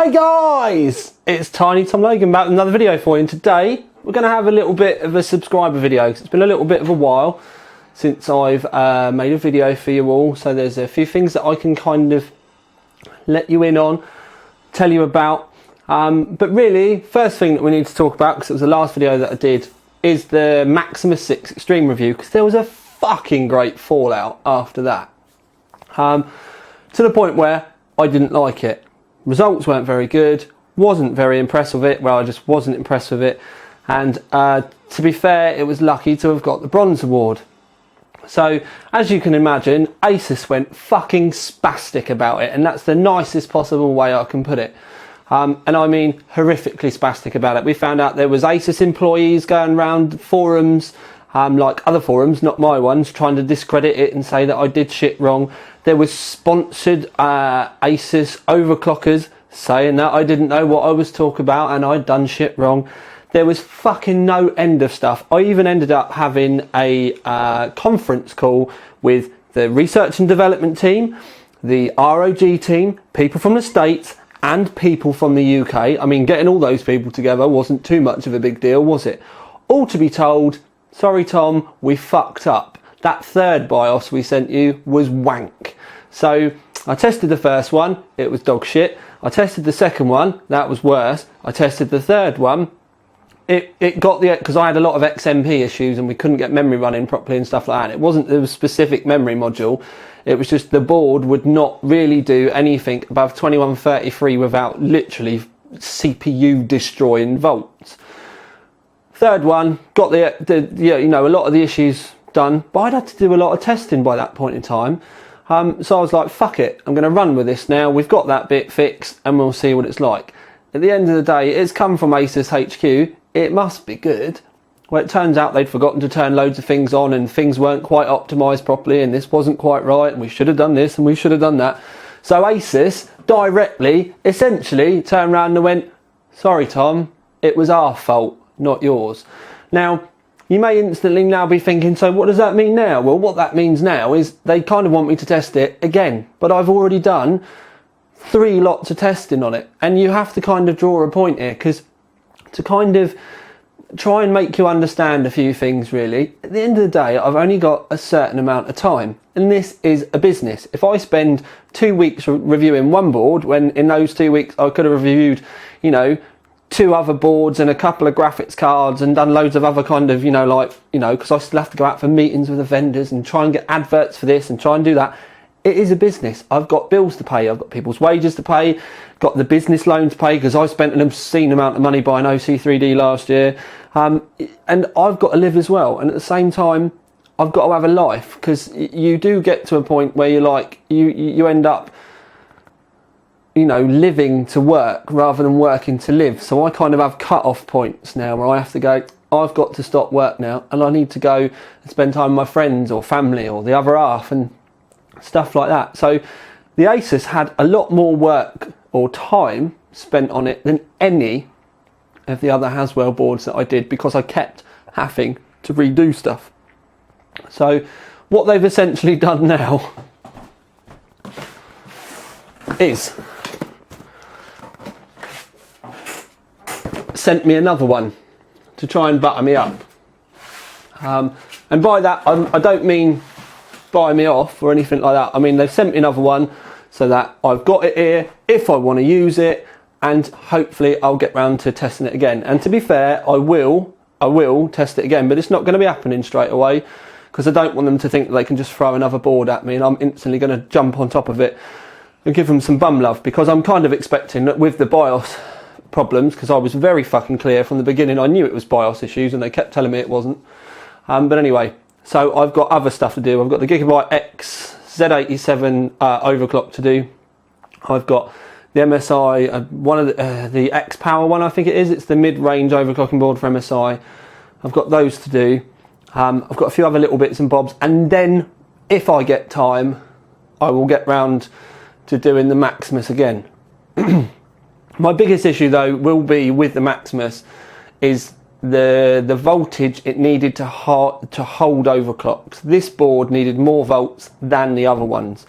Hey guys, it's Tiny Tom Logan back with another video for you, and today we're going to have a little bit of a subscriber video because it's been a little bit of a while since I've made a video for you all, so there's a few things that I can kind of let you in on, tell you about, but really first thing that we need to talk about, because it was the last video that I did, is the Maximus 6 Extreme review, because there was a fucking great fallout after that, to the point where I didn't like it. Results weren't very good, wasn't very impressed with it, well, I just wasn't impressed with it, and to be fair, it was lucky to have got the bronze award. So, as you can imagine, Asus went fucking spastic about it, and that's the nicest possible way I can put it. And I mean horrifically spastic about it. We found out there was Asus employees going around forums, like other forums, not my ones, trying to discredit it and say that I did shit wrong. There was sponsored Asus overclockers saying that I didn't know what I was talking about and I'd done shit wrong. There was fucking no end of stuff. I even ended up having a conference call with the research and development team, the ROG team, people from the States and people from the UK. I mean, getting all those people together wasn't too much of a big deal, was it? All to be told, sorry Tom, we fucked up. That third BIOS we sent you was wank. So I tested the first one, it was dog shit. I tested the second one, that was worse. I tested the third one, it got the, because I had a lot of XMP issues and we couldn't get memory running properly and stuff like that. It wasn't the specific memory module, it was just the board would not really do anything above 2133 without literally CPU destroying volts. Third one, got the you know, a lot of the issues done, but I'd had to do a lot of testing by that point in time. So I was like, fuck it, I'm going to run with this now. We've got that bit fixed and we'll see what it's like. At the end of the day, it's come from Asus HQ. It must be good. Well, it turns out they'd forgotten to turn loads of things on and things weren't quite optimised properly and this wasn't quite right and we should have done this and we should have done that. So Asus directly, essentially, turned around and went, sorry Tom, it was our fault, not yours. Now, you may instantly now be thinking, so what does that mean now? Well, what that means now is they kind of want me to test it again, but I've already done 3 lots of testing on it. And you have to kind of draw a point here, because to kind of try and make you understand a few things really, at the end of the day, I've only got a certain amount of time. And this is a business. If I spend 2 weeks reviewing one board, when in those 2 weeks I could have reviewed, you know, 2 other boards and a couple of graphics cards and done loads of other kind of, you know, like, you know, because I still have to go out for meetings with the vendors and try and get adverts for this and try and do that. It is a business. I've got bills to pay. I've got people's wages to pay, got the business loan to pay because I spent an obscene amount of money buying OC3D last year. And I've got to live as well. And at the same time, I've got to have a life, because you do get to a point where you're like, you end up, you know, living to work rather than working to live. So I kind of have cut-off points now where I have to go, I've got to stop work now and I need to go and spend time with my friends or family or the other half and stuff like that. So the Asus had a lot more work or time spent on it than any of the other Haswell boards that I did, because I kept having to redo stuff. So what they've essentially done now is sent me another one to try and butter me up, and by that I don't mean buy me off or anything like that. I mean, they've sent me another one so that I've got it here if I want to use it, and hopefully I'll get round to testing it again. And to be fair, I will test it again, but it's not going to be happening straight away, because I don't want them to think that they can just throw another board at me and I'm instantly going to jump on top of it and give them some bum love, because I'm kind of expecting that with the BIOS problems, because I was very fucking clear from the beginning, I knew it was BIOS issues and they kept telling me it wasn't. But anyway, so I've got other stuff to do. I've got the Gigabyte X Z87 overclock to do. I've got the MSI, one of the X Power one, I think it is. It's the mid-range overclocking board for MSI. I've got those to do. I've got a few other little bits and bobs, and then if I get time, I will get round to doing the Maximus again. My biggest issue though will be with the Maximus is the voltage it needed to hold overclocks. This board needed more volts than the other ones.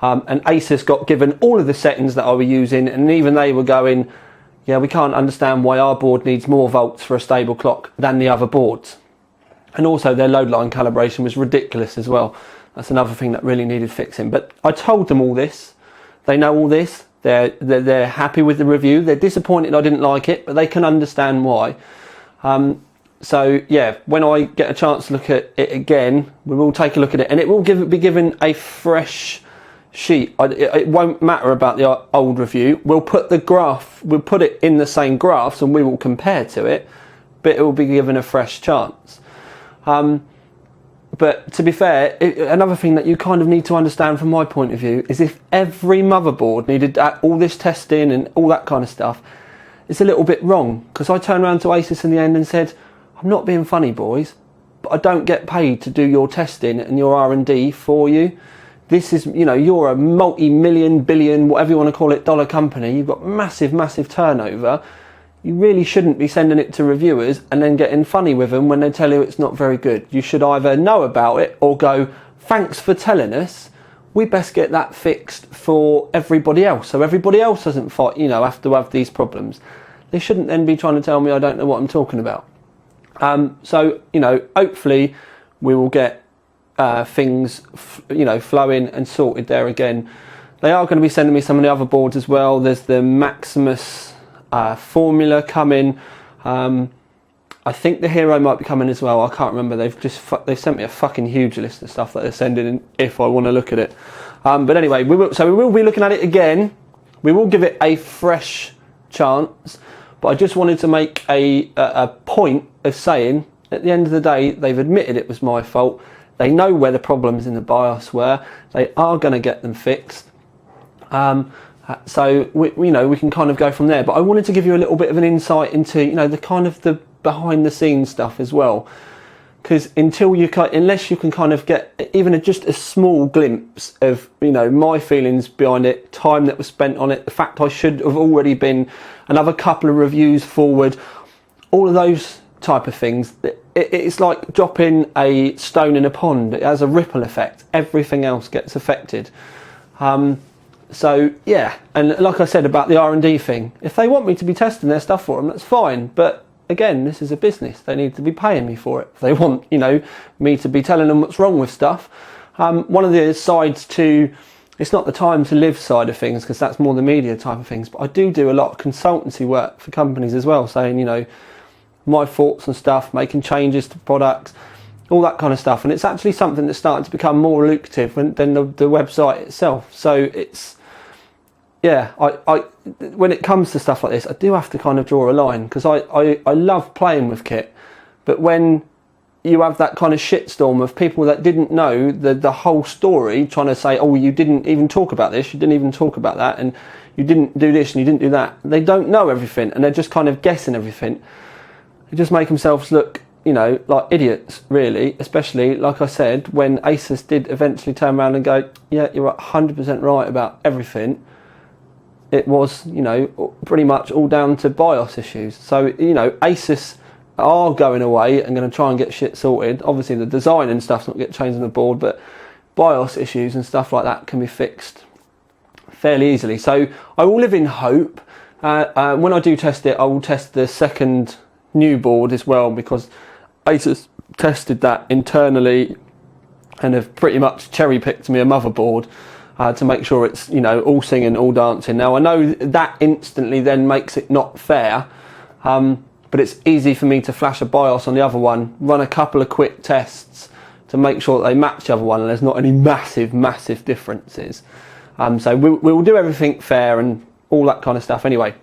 and Asus got given all of the settings that I were using, and even they were going, yeah, we can't understand why our board needs more volts for a stable clock than the other boards. And also their load line calibration was ridiculous as well. That's another thing that really needed fixing. But I told them all this. They know all this. They're happy with the review. They're disappointed I didn't like it, but they can understand why. So yeah, when I get a chance to look at it again, we will take a look at it, and it will be given a fresh sheet. It won't matter about the old review. We'll put the graph, we'll put it in the same graphs, and we will compare to it, but it will be given a fresh chance. But to be fair, another thing that you kind of need to understand from my point of view is if every motherboard needed all this testing and all that kind of stuff, it's a little bit wrong. Because I turned around to Asus in the end and said, I'm not being funny, boys, but I don't get paid to do your testing and your R&D for you. This is, you know, you're a multi-million, billion, whatever you want to call it, dollar company. You've got massive, massive turnover. You really shouldn't be sending it to reviewers and then getting funny with them when they tell you it's not very good. You should either know about it or go, thanks for telling us. We best get that fixed for everybody else, so everybody else doesn't fight, you know, have to have these problems. They shouldn't then be trying to tell me I don't know what I'm talking about. So, you know, hopefully we will get things, you know, flowing and sorted there again. They are going to be sending me some of the other boards as well. There's the Maximus formula coming. I think the Hero might be coming as well. I can't remember. They've sent me a fucking huge list of stuff that they're sending in if I want to look at it. But anyway, we will be looking at it again. We will give it a fresh chance. But I just wanted to make a point of saying, at the end of the day, they've admitted it was my fault. They know where the problems in the BIOS were. They are going to get them fixed. So we know we can kind of go from there. But I wanted to give you a little bit of an insight into, you know, the kind of the behind the scenes stuff as well. Because unless you can kind of get even just a small glimpse of, you know, my feelings behind it, time that was spent on it, the fact I should have already been another couple of reviews forward, all of those type of things, it's like dropping a stone in a pond. It has a ripple effect. Everything else gets affected. So yeah, and like I said about the R&D thing, if they want me to be testing their stuff for them, that's fine. But again, this is a business. They need to be paying me for it. If they want, you know, me to be telling them what's wrong with stuff. One of the sides to, it's not the time to live side of things, because that's more the media type of things, but I do a lot of consultancy work for companies as well, saying, you know, my thoughts and stuff, making changes to products, all that kind of stuff. And it's actually something that's starting to become more lucrative than the website itself. So it's, yeah, I when it comes to stuff like this, I do have to kind of draw a line, because I love playing with kit, but when you have that kind of shitstorm of people that didn't know the whole story, trying to say, oh, you didn't even talk about this, you didn't even talk about that, and you didn't do this and you didn't do that. They don't know everything, and they're just kind of guessing everything. They just make themselves look, you know, like idiots, really, especially, like I said, when Asus did eventually turn around and go, yeah, you're 100% right about everything. It was, you know, pretty much all down to BIOS issues. So, you know, Asus are going away and going to try and get shit sorted. Obviously, the design and stuff's not get changed on the board, but BIOS issues and stuff like that can be fixed fairly easily. So I will live in hope. When I do test it, I will test the second new board as well, because Asus tested that internally and have pretty much cherry-picked me a motherboard to make sure it's, you know, all singing, all dancing. Now, I know that instantly then makes it not fair, but it's easy for me to flash a BIOS on the other one, run a couple of quick tests to make sure that they match the other one and there's not any massive differences. So we will do everything fair and all that kind of stuff anyway.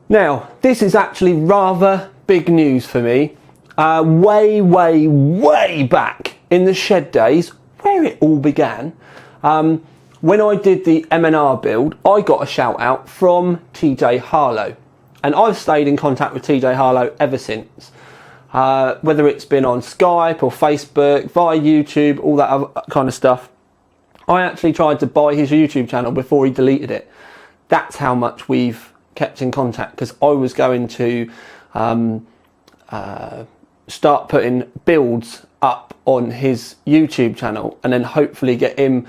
Now, this is actually rather big news for me. Way back in the shed days, where it all began, when I did the M&R build, I got a shout out from TJ Harlow, and I've stayed in contact with TJ Harlow ever since, whether it's been on Skype or Facebook, via YouTube, all that other kind of stuff. I actually tried to buy his YouTube channel before he deleted it. That's how much we've kept in contact, because I was going to start putting builds up on his YouTube channel, and then hopefully get him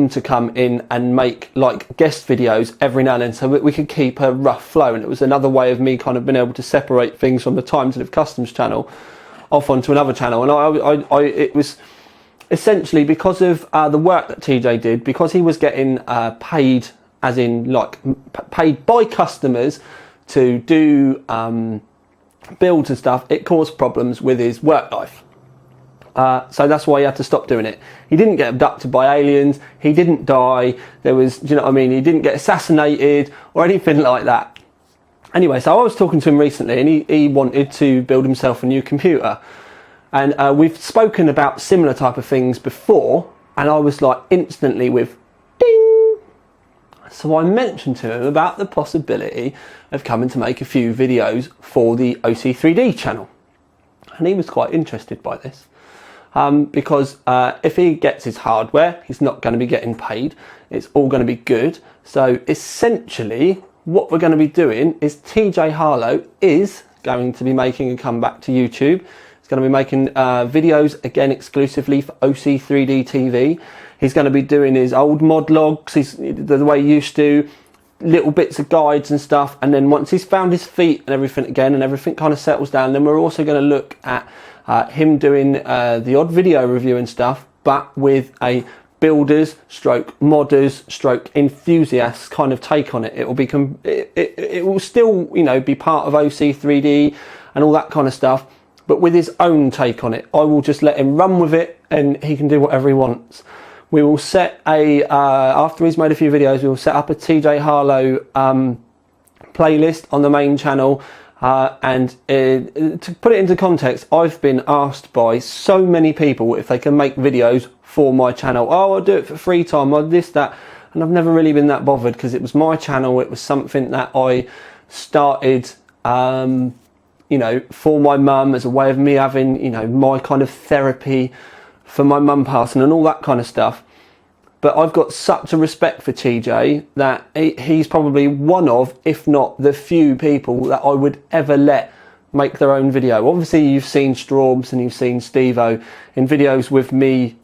to come in and make like guest videos every now and then, so that we could keep a rough flow. And it was another way of me kind of being able to separate things from the Time to Live Customs channel off onto another channel. And it was essentially because of the work that TJ did, because he was getting paid, as in like paid by customers to do builds and stuff. It caused problems with his work life. So that's why he had to stop doing it. He didn't get abducted by aliens. He didn't die. There was, do you know what I mean? He didn't get assassinated or anything like that. Anyway, so I was talking to him recently, and he wanted to build himself a new computer. And we've spoken about similar type of things before, and I was like instantly with ding. So I mentioned to him about the possibility of coming to make a few videos for the OC3D channel. And he was quite interested by this. Because if he gets his hardware, he's not going to be getting paid. It's all going to be good. So essentially, what we're going to be doing is TJ Harlow is going to be making a comeback to YouTube. He's going to be making videos again exclusively for OC3D TV. He's going to be doing his old mod logs, the way he used to, little bits of guides and stuff. And then once he's found his feet and everything again, and everything kind of settles down, then we're also going to look at him doing the odd video review and stuff, but with a builders stroke modders stroke enthusiasts kind of take on it. It will become it will still, you know, be part of OC3D and all that kind of stuff, but with his own take on it. I will just let him run with it, and he can do whatever he wants. We will set a after he's made a few videos, we will set up a TJ Harlow playlist on the main channel. And to put it into context, I've been asked by so many people if they can make videos for my channel. Oh, I'll do it for free time, or this, that. And I've never really been that bothered, because it was my channel. It was something that I started, you know, for my mum, as a way of me having, you know, my kind of therapy for my mum passing and all that kind of stuff. But I've got such a respect for TJ that he's probably one of, if not the few people that I would ever let make their own video. Obviously, you've seen Straubs and you've seen Steve-O in videos with me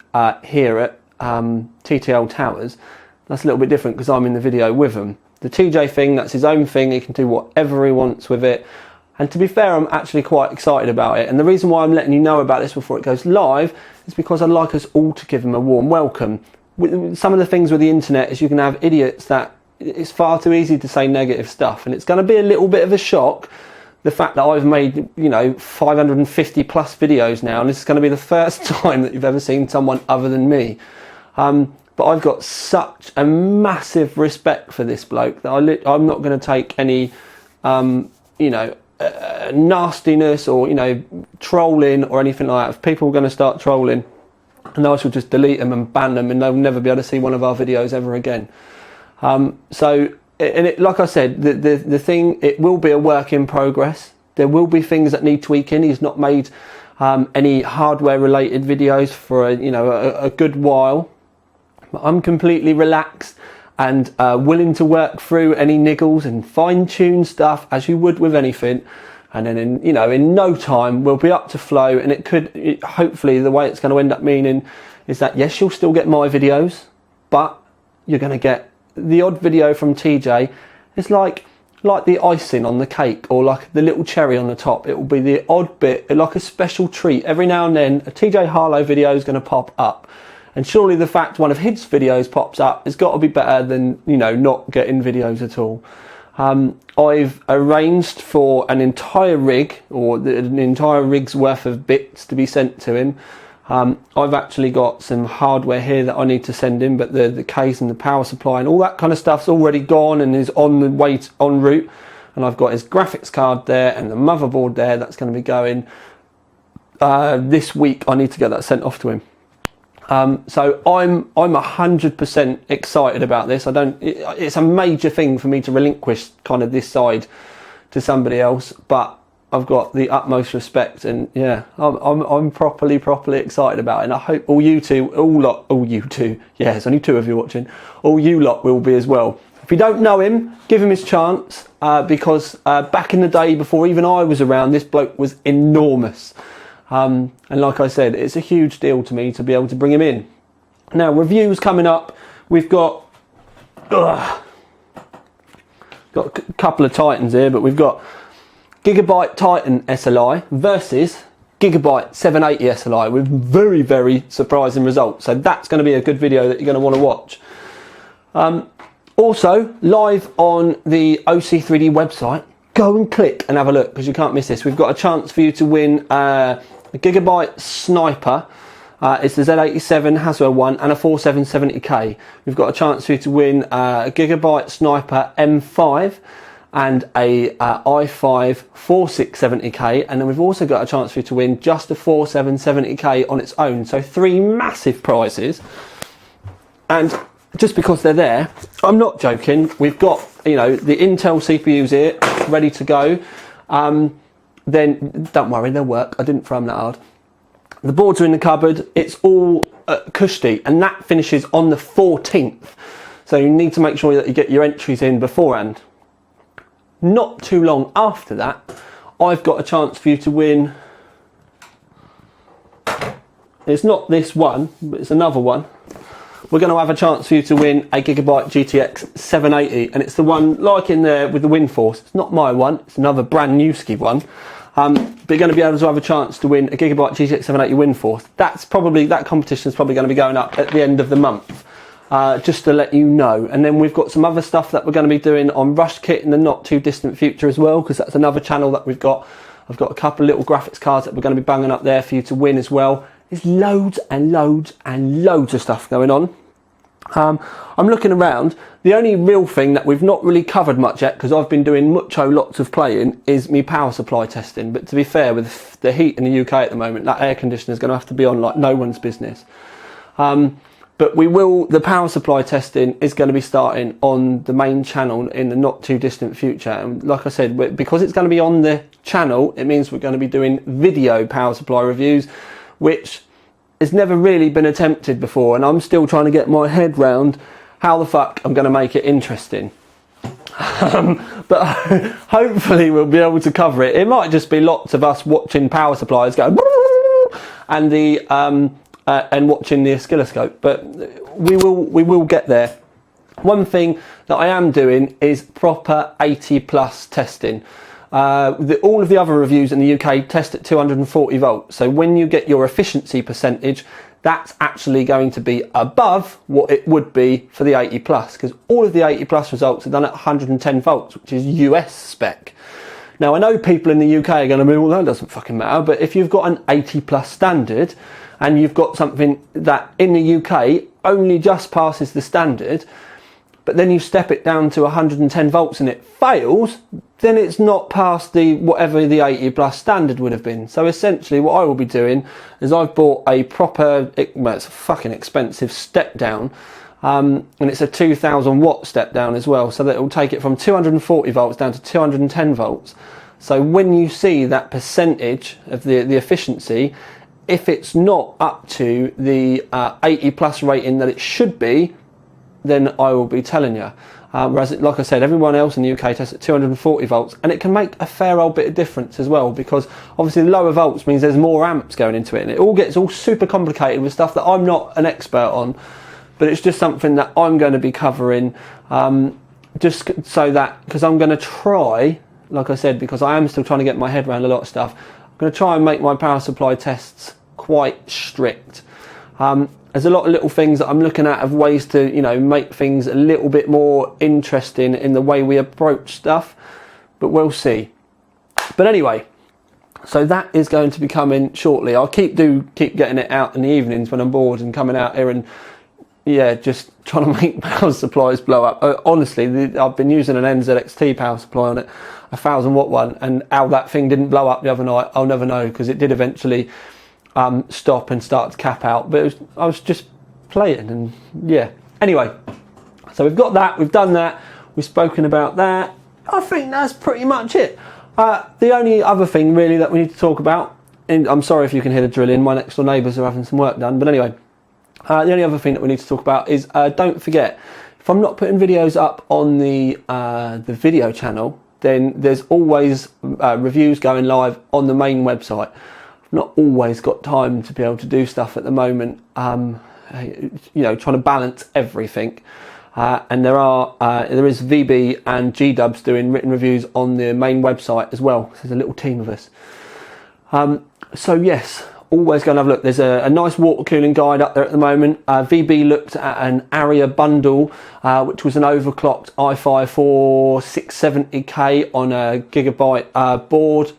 here at TTL Towers. That's a little bit different because I'm in the video with him. The TJ thing, that's his own thing. He can do whatever he wants with it. And to be fair, I'm actually quite excited about it. And the reason why I'm letting you know about this before it goes live is because I'd like us all to give him a warm welcome. Some of the things with the internet is you can have idiots that it's far too easy to say negative stuff, and it's going to be a little bit of a shock, the fact that I've made, you know, 550 plus videos now, and this is going to be the first time that you've ever seen someone other than me. But I've got such a massive respect for this bloke that I'm not going to take any, you know, nastiness or, you know, trolling or anything like that. If people are going to start trolling, and I shall just delete them and ban them, and they'll never be able to see one of our videos ever again. So, like I said, the thing, it will be a work in progress. There will be things that need tweaking. He's not made any hardware related videos for a good while. But I'm completely relaxed and willing to work through any niggles and fine tune stuff as you would with anything. And then in no time we'll be up to flow, and hopefully the way it's going to end up meaning is that yes, you'll still get my videos, but you're going to get the odd video from TJ. It's like the icing on the cake, or like the little cherry on the top. It will be the odd bit, like a special treat. Every now and then a TJ Harlow video is going to pop up, and surely the fact one of his videos pops up has got to be better than, you know, not getting videos at all. I've arranged for an entire rig, or an entire rig's worth of bits to be sent to him. I've actually got some hardware here that I need to send him, but the case and the power supply and all that kind of stuff's already gone and is on the way, en route. And I've got his graphics card there and the motherboard there that's going to be going this week. I need to get that sent off to him. So I'm 100% excited about this. It's a major thing for me to relinquish kind of this side to somebody else, but I've got the utmost respect, and yeah, I'm properly excited about it. And I hope all you two, yeah, there's only two of you watching, all you lot will be as well. If you don't know him, give him his chance, because back in the day, before even I was around, this bloke was enormous. And like I said, it's a huge deal to me to be able to bring him in. Now, reviews coming up. We've got a couple of Titans here, but we've got Gigabyte Titan SLI versus Gigabyte 780 SLI with very, very surprising results. So that's going to be a good video that you're going to want to watch. Also, live on the OC3D website, go and click and have a look because you can't miss this. We've got a chance for you to win a Gigabyte Sniper. It's the Z87 Haswell one and a 4770K. We've got a chance for you to win a Gigabyte Sniper M5 and a i5 4670K, and then we've also got a chance for you to win just a 4770K on its own. So 3 massive prizes. And just because they're there, I'm not joking. We've got, you know, the Intel CPUs here ready to go. Then don't worry, they'll work. I didn't throw them that hard. The boards are in the cupboard. It's all cushy, and that finishes on the 14th. So you need to make sure that you get your entries in beforehand. Not too long after that, I've got a chance for you to win. It's not this one, but it's another one. We're going to have a chance for you to win a Gigabyte GTX 780, and it's the one like in there with the WindForce. It's not my one, it's another brand new ski one. But you're going to be able to have a chance to win a Gigabyte GTX 780 WindForce. That competition is probably going to be going up at the end of the month. Just to let you know. And then we've got some other stuff that we're going to be doing on Rush Kit in the not too distant future as well, because that's another channel that we've got. I've got a couple of little graphics cards that we're going to be banging up there for you to win as well. There's loads and loads and loads of stuff going on. I'm looking around. The only real thing that we've not really covered much yet, because I've been doing lots of playing, is me power supply testing. But to be fair, with the heat in the UK at the moment, that air conditioner is going to have to be on like no one's business. But the power supply testing is going to be starting on the main channel in the not too distant future. And like I said, because it's going to be on the channel, it means we're going to be doing video power supply reviews, which has never really been attempted before. And I'm still trying to get my head round how the fuck I'm going to make it interesting. But hopefully we'll be able to cover it. It might just be lots of us watching power supplies go and and watching the oscilloscope, but we will get there. One thing that I am doing is proper 80 plus testing. All of the other reviews in the UK test at 240 volts. So when you get your efficiency percentage, that's actually going to be above what it would be for the 80 plus, because all of the 80 plus results are done at 110 volts, which is US spec. Now I know people in the UK are going to be, well, that doesn't fucking matter, but if you've got an 80 plus standard and you've got something that in the UK only just passes the standard, but then you step it down to 110 volts and it fails, then it's not past whatever the 80 plus standard would have been. So essentially what I will be doing is I've bought a proper, well, it's a fucking expensive step down, and it's a 2000 watt step down as well, so that it will take it from 240 volts down to 210 volts. So when you see that percentage of the efficiency, if it's not up to the 80 plus rating that it should be, then I will be telling you. Whereas, like I said, everyone else in the UK tests at 240 volts, and it can make a fair old bit of difference as well, because obviously the lower volts means there's more amps going into it, and it all gets super complicated with stuff that I'm not an expert on, but it's just something that I'm going to be covering, just so that, because I'm going to try, like I said, because I am still trying to get my head around a lot of stuff, I'm going to try and make my power supply tests quite strict. There's a lot of little things that I'm looking at of ways to, you know, make things a little bit more interesting in the way we approach stuff, but we'll see. But anyway, so that is going to be coming shortly. I'll keep getting it out in the evenings when I'm bored and coming out here and, yeah, just trying to make power supplies blow up. Honestly, I've been using an NZXT power supply on it, a 1000 watt one, and how that thing didn't blow up the other night, I'll never know, because it did eventually stop and start to cap out, but I was just playing, and yeah. Anyway, so we've got that, we've done that, we've spoken about that. I think that's pretty much it. The only other thing really that we need to talk about, and I'm sorry if you can hear the drilling, my next door neighbours are having some work done, but anyway, the only other thing that we need to talk about is don't forget, if I'm not putting videos up on the video channel, then there's always reviews going live on the main website. not always got time to be able to do stuff at the moment. You know, trying to balance everything. And there is VB and G-Dubs doing written reviews on the main website as well. There's a little team of us. So yes, always go and have a look. There's a nice water cooling guide up there at the moment. VB looked at an Aria bundle, which was an overclocked i5 for 670k on a gigabyte board.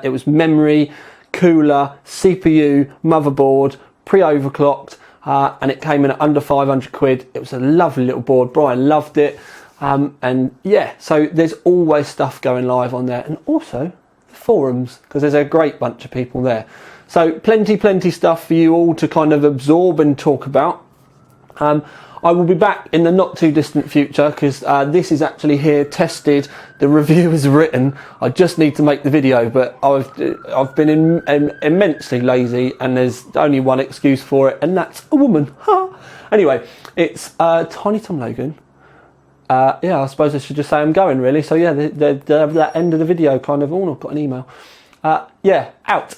It was memory, cooler, CPU, motherboard, pre-overclocked, and it came in at under 500 quid. It was a lovely little board. Brian loved it. And yeah, so there's always stuff going live on there, and also the forums, because there's a great bunch of people there. So plenty stuff for you all to kind of absorb and talk about. I will be back in the not too distant future, because this is actually here tested. The review is written. I just need to make the video, but I've been immensely lazy, and there's only one excuse for it, and that's a woman. Anyway, it's Tiny Tom Logan. Yeah, I suppose I should just say I'm going, really. So yeah, that end of the video kind of. Oh, I've got an email. Yeah, out.